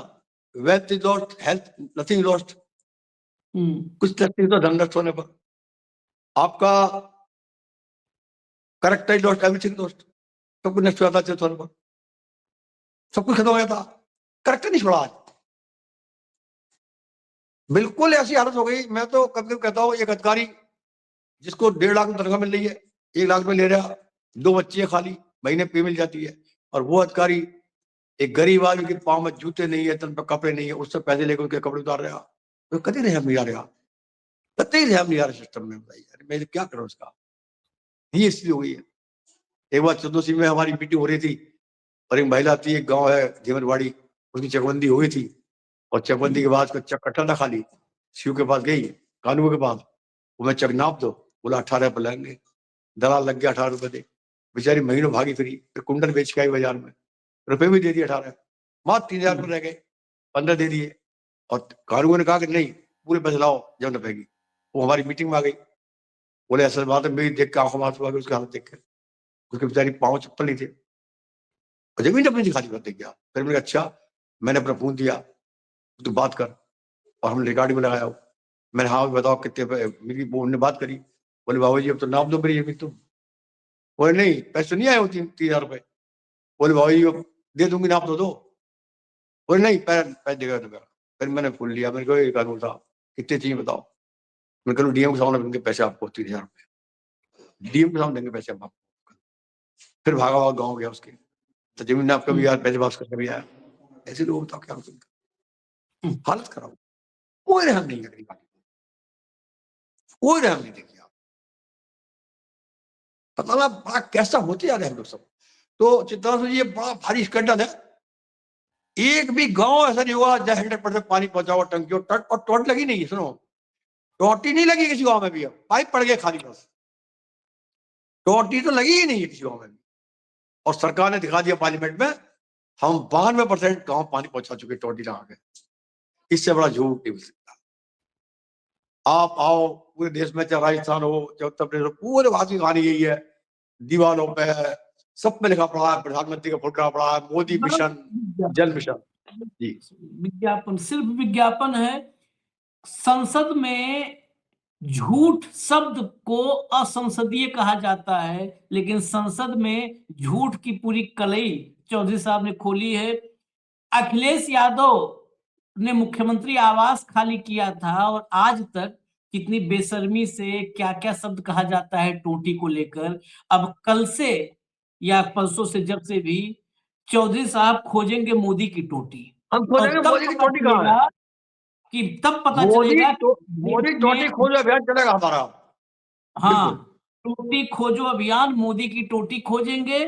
wealth is lost, health nothing lost. कुछ लगती तो धन नष्ट होने पर, आपका करेक्टर लॉस्ट, एवरीथिंग लॉस्ट, सब कुछ नष्ट हो जाता है होने पर, सब कुछ खत्म हो जाता, करेक्टर नहीं छोड़ा आज। बिल्कुल ऐसी हालत हो गई। मैं तो कभी कभी कहता हूँ एक अधिकारी जिसको 1.5 लाख में तनख्वाह मिल रही है, 1 लाख में ले रहा, 2 बच्चे हैं खाली, महीने पे मिल जाती है, और वो अधिकारी एक गरीब आदमी के पाँव में जूते नहीं है, तन पर कपड़े नहीं है, उससे पैसे लेकर उनके कपड़े उतार रहा, तो कभी रहम नहीं आ रहा, कतई रहम नहीं आ रहा सिस्टम में। बताइए मैं क्या करूं उसका, ये स्थिति हो गई है। एक बार चतुर्दशी में हमारी मीटिंग हो रही थी, और एक महिला थी, एक गांव है घेमरवाड़ी, उसकी चकबंदी हो गई थी, और चकबंदी के बाद चक कट्टा था खाली, शिव के पास गई, कानून के पास, वो मैं चक नाप दो, बोला 18 पर लेंगे, दलाल लग गया 18 रुपए दे, बेचारी महीनों भागी फिरी, फिर कुंडल बेच के आई बाजार में, रुपए भी दे दिए 18, मात्र 3,000 रुपये रह गए, 15 दे दिए, और कानून ने कहा कि नहीं पूरे पैसे लाओ जब नपेगी। वो हमारी मीटिंग में आ गई, बोले ऐसा बात है, मेरी देख के आंखों मार उसकी हालत देख के, उसके बेचारी पाँव चप्पल नहीं थे, और जमीन अपनी खाली कर दे गया। फिर मैंने अच्छा, मैंने अपना फोन दिया, तू बात कर, और हमने रिकॉर्डिंग में लगाया। मैंने हाँ बताओ कितने, मेरी उन्होंने बात करी, बोले बाबू जी अब तो नाप दो मेरी जमीन तुम। बोले नहीं पैसे नहीं आए हो 3,000 रुपए। बोले बाबू जी अब दे दूंगी, नाप दो। बोले नहीं पैसे देगा तो। फिर मैंने फुल लिया, मैंने कहा कानून था कितने चाहिए बताओ। मैं कहूँ डीएम के सामने देंगे पैसे आपको 3,000 रुपए, डीएम के सामने देंगे पैसे आप आपको। फिर भागा हुआ गाँव गया उसके, तो जमीन आपका भी यार पैसे वापस करके भी आया। ऐसे लोग बताओ क्या हालत खराब, कोई रहम नहीं है, कोई रहम नहीं। देखिए आप पता ना बड़ा कैसा होते जा रहे हैं हम लोग सब। तो चित्तौड़ ये बड़ा भारी स्कैंडल है, एक भी गांव ऐसा नहीं हुआ जहां 100% पानी पहुंचा हुआ टंकी और टोट लगी नहीं है। सुनो, टोटी नहीं लगी किसी गांव में भी, पाइप पड़ गए खाली, बस टोटी तो लगी ही नहीं है किसी गांव में भी। और सरकार ने दिखा दिया पार्लियामेंट में, हम 92% गांव पानी पहुंचा चुके टोटी लगा के। इससे बड़ा झूठ नहीं मिल सकता। आप आओ पूरे देश में, चाहे राजस्थान हो चाहे उत्तर प्रदेश हो, पूरे भारत की कहानी यही है, दीवारों पे सब में लिखा पड़ा है, प्रधानमंत्री का फोटो पड़ा है, मोदी मिशन, जल मिशन। जी विज्ञापन, सिर्फ विज्ञापन है। संसद में झूठ शब्द को असंसदीय कहा जाता है, लेकिन संसद में झूठ की पूरी कलई चौधरी साहब ने खोली है। अखिलेश यादव ने मुख्यमंत्री आवास खाली किया था, और आज तक कितनी बेशर्मी से क्या क्या शब्द कहा जाता है टोटी को लेकर। अब कल से या परसों से, जब से भी चौधरी साहब खोजेंगे मोदी की टोटी, हम खोजेंगे मोदी की टोटी कहाँ है, कि तब पता चलेगा मोदी टोटी खोजो अभियान चलेगा हमारा। हाँ, टोटी खोजो अभियान, मोदी की टोटी खोजेंगे,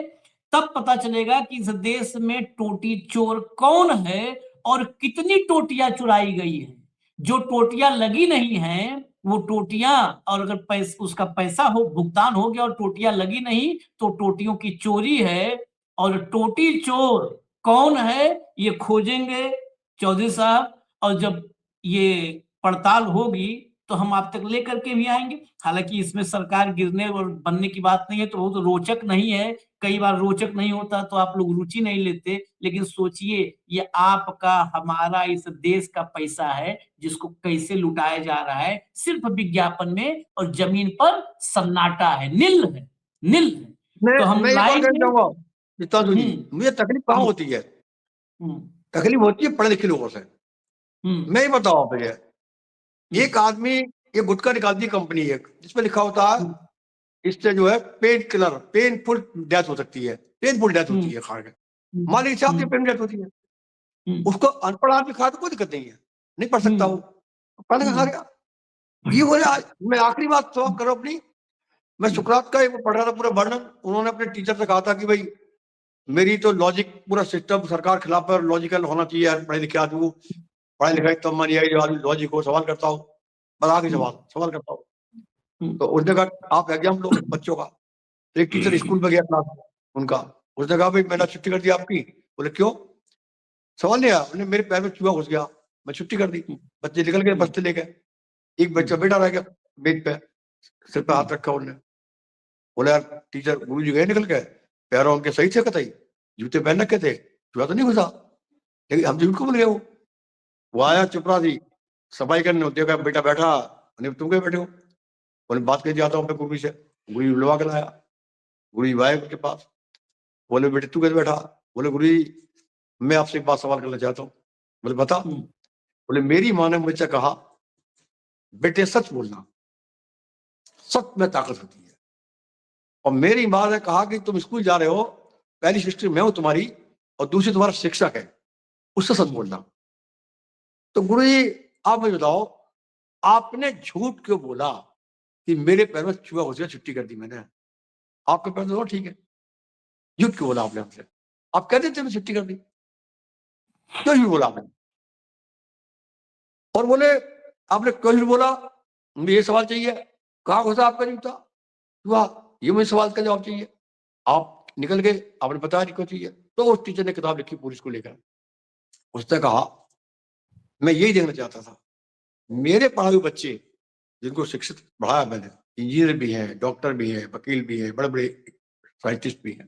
तब पता चलेगा कि इस देश में टोटी चोर कौन है और कितनी टोटियां चुराई गई है। जो टोटियां लगी नहीं है वो टोटियां, और अगर उसका पैसा हो, भुगतान हो गया और टोटियां लगी नहीं, तो टोटियों की चोरी है। और टोटी चोर कौन है ये खोजेंगे चौधरी साहब, और जब ये पड़ताल होगी तो हम आप तक लेकर के भी आएंगे। हालांकि इसमें सरकार गिरने और बनने की बात नहीं है, तो वो तो रोचक नहीं है, कई बार रोचक नहीं होता तो आप लोग रुचि नहीं लेते, लेकिन सोचिए ये आपका हमारा इस देश का पैसा है जिसको कैसे लुटाया जा रहा है, सिर्फ विज्ञापन में, और जमीन पर सन्नाटा है, नील है, नील है। तो हम मैं एक बात कहना लाएंगे। चाहूंगा जिताजू जी, मुझे तकलीफ कहाँ होती है? तकलीफ होती है पढ़े लिखे लोगों से। मैं ही बताऊं आप मुझे, एक आदमी ये गुटखा निकालती है कंपनी एक, जिसमें लिखा होता है इससे जो है पेन किलर, पेनफुल डेथ हो सकती है, पेनफुल डेथ होती है खा के। मान लीजिए साहब पेन डेथ होती है, उसको अनपढ़ आदमी खा तो कोई दिक्कत नहीं है, नहीं पढ़ सकता वो, पढ़ के खा गया। ये हो रहा है। मैं आखिरी बात तो करो अपनी, मैं सुकरात का एक पढ़ रहा था पूरा वर्णन, उन्होंने अपने टीचर से कहा था कि भाई मेरी तो लॉजिक पूरा सिस्टम सरकार खिलाफ है, लॉजिकल होना चाहिए, पढ़े लिखे आदमी को पढ़ाई लिखाई तब मानी आई जो आदमी लॉजिक को सवाल करता हूँ, बता के सवाल करता हूँ। तो उसने कहा आप एग्जाम लो बच्चों का। तो एक टीचर स्कूल में गया क्लास उनका, उसने कहा भाई मैंने छुट्टी कर दी आपकी। बोले क्यों? सवाल नहीं आया। उन्होंने मेरे पैर में चूहा घुस गया, मैं छुट्टी कर दी। बच्चे निकल गए बस्ते लेके, एक बच्चा बैठा रह गया बेंच पे, सिर पे हाथ रखा उन्होंने। बोले यार टीचर गुरु जी गए निकल गए, पैरों उनके सही थे कतई, जूते पहन रखे थे, चूहा तो नहीं घुसा, लेकिन हम झूठ को बोल गए। वो आया चुप रहा थी, सफाई करने, देखा बेटा बैठा, तुम कहीं बैठे हो? बोले बात कर जाता हूँ मैं गुरु से। गुरु जी बुलवा के लाया, गुरु जी आए उनके पास, बोले बेटे तू कैसे बैठा? बोले गुरु जी मैं आपसे एक बात सवाल करना चाहता हूँ। बोले बता। बोले मेरी माँ ने मुझसे कहा बेटे सच बोलना, सच में ताकत होती है, और मेरी माँ ने कहा कि तुम स्कूल जा रहे हो, पहली शिक्षक मैं हूं तुम्हारी और दूसरी तुम्हारा शिक्षक है, उससे सच बोलना। तो गुरु जी आप मुझे बताओ, आपने झूठ क्यों बोला कि मेरे पैर में चूहा घुस गया, छुट्टी कर दी मैंने, आपके पैर में ठीक है, झूठ क्यों बोला आपने हमसे? आप कह देते मैं छुट्टी कर दी, क्यों झूठ बोला आपने? और बोले आपने क्यों झूठ बोला, मुझे ये सवाल चाहिए, कहाँ घुसा आपका जूता चूहा, ये मुझे सवाल का जवाब चाहिए। आप निकल गए, आपने बताया नहीं क्यों चाहिए। तो उस टीचर ने किताब लिखी पुलिस को लेकर, उसने कहा मैं यही देखना चाहता था मेरे पढ़ाए हुए बच्चे जिनको शिक्षित पढ़ाया मैंने, इंजीनियर भी हैं, डॉक्टर भी हैं, वकील भी हैं, बड़े बड़े साइंटिस्ट भी हैं,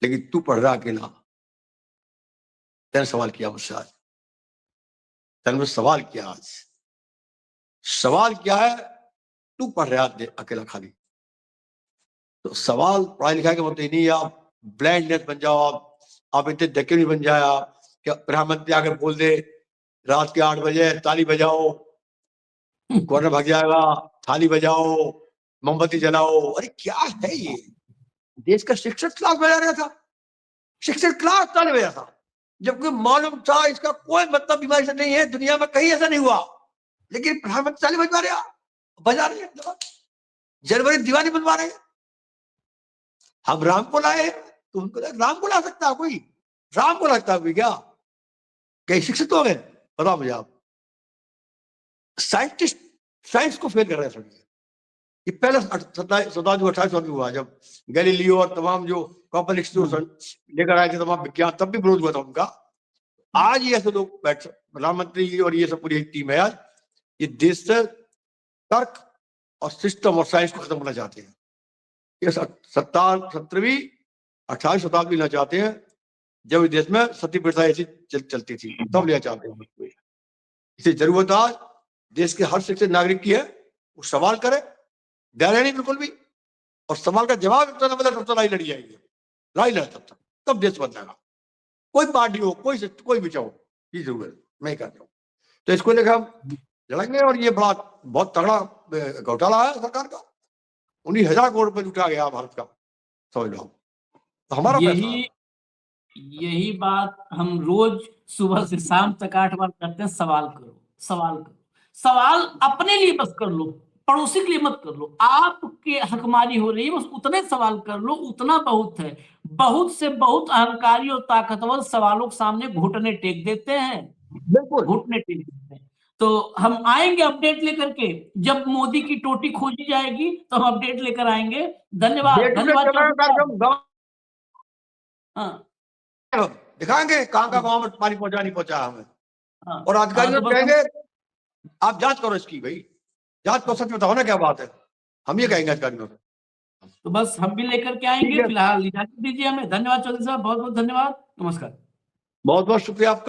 लेकिन तू पढ़ रहा अकेला। तेने सवाल किया मुझसे आज, तेने मुझसे सवाल किया आज, सवाल क्या है? तू पढ़ रहा अकेला खाली। तो सवाल पढ़ाई लिखाई का मतलब नहीं आप ब्लाइंडनेस बन जाओ, आप इतने धक्के नहीं बन जाए क्या प्रधानमंत्री आकर बोल दे रात के 8 बजे ताली बजाओ, गवर्नर भाग जाएगा, थाली बजाओ, मोमबत्ती जलाओ। अरे क्या है ये? देश का शिक्षक क्लास बजा रहा था, शिक्षक क्लास ताली बजा था, जबकि मालूम था इसका कोई मतलब बीमारी से नहीं है, दुनिया में कहीं ऐसा नहीं हुआ, लेकिन प्रधानमंत्री ताली बजा रहे हैं, जनवरी दीवानी बनवा रहे हैं। हम राम को लाए तो उनको राम को ला सकता है कोई? राम को लगता है कोई क्या? कई शिक्षित हो गए? बताओ मुझे आप। साइंटिस्ट साइंस को फेल कर रहे हैं। ये पहले 27-28 में हुआ जब गैलीलियो और तमाम जो कॉपरनिकस लेकर आए थे तमाम विज्ञान, तब भी विरोध हुआ था उनका। आज ये ऐसे लोग बैठ, प्रधानमंत्री और ये सब पूरी एक टीम है आज, ये देश से तर्क और सिस्टम और साइंस को खत्म करना चाहते हैं। ये 17वीं 18वीं शताब्दी लेना चाहते हैं, जब देश में सती प्रथा ऐसी चलती थी, तब लेना चाहते हैं। इसे जरूरत आज देश के हर शिक्षित नागरिक की है, वो सवाल करे, डरे नहीं बिल्कुल भी, और सवाल का जवाब इतना न तब तक लड़ाई लड़ी जाएगी, लड़ाई लड़े तब देश बन जाएगा। कोई पार्टी हो, कोई भी चाहो, ये जरूरत मैं कहता हूँ। तो इसको लेकर हम लड़ेंगे, और ये बहुत तगड़ा घोटाला है सरकार का, 19,000 करोड़ रुपए लुटा गया भारत का, समझ लो। तो हमारा यही बात हम रोज सुबह से शाम तक 8 बार करते हैं। सवाल करो, सवाल करो, सवाल अपने लिए बस कर लो, पड़ोसी के लिए मत कर लो। आपके हकमारी हो रही है, बस उतने सवाल कर लो, उतना बहुत है। बहुत से बहुत अहंकारी और ताकतवर सवालों के सामने घुटने टेक देते हैं, बिल्कुल घुटने टेक देते हैं। तो हम आएंगे अपडेट लेकर के, जब मोदी की टोटी खोजी जाएगी तो हम अपडेट लेकर आएंगे। धन्यवाद, धन्यवाद। हाँ दिखाएंगे कहाँ का गाँव में पानी पहुंचा नहीं पहुंचा हमें, हाँ और अधिकारी हाँ, तो बस हम- कहेंगे आप जांच करो इसकी, भाई जांच को सच बताओ ना क्या बात है, हम ये कहेंगे अधिकारियों से। तो बस हम भी लेकर के ठीक आएंगे। है, फिलहाल इजाजत दीजिए हमें। धन्यवाद चौधरी साहब, बहुत बहुत धन्यवाद। नमस्कार। बहुत बहुत शुक्रिया आपका।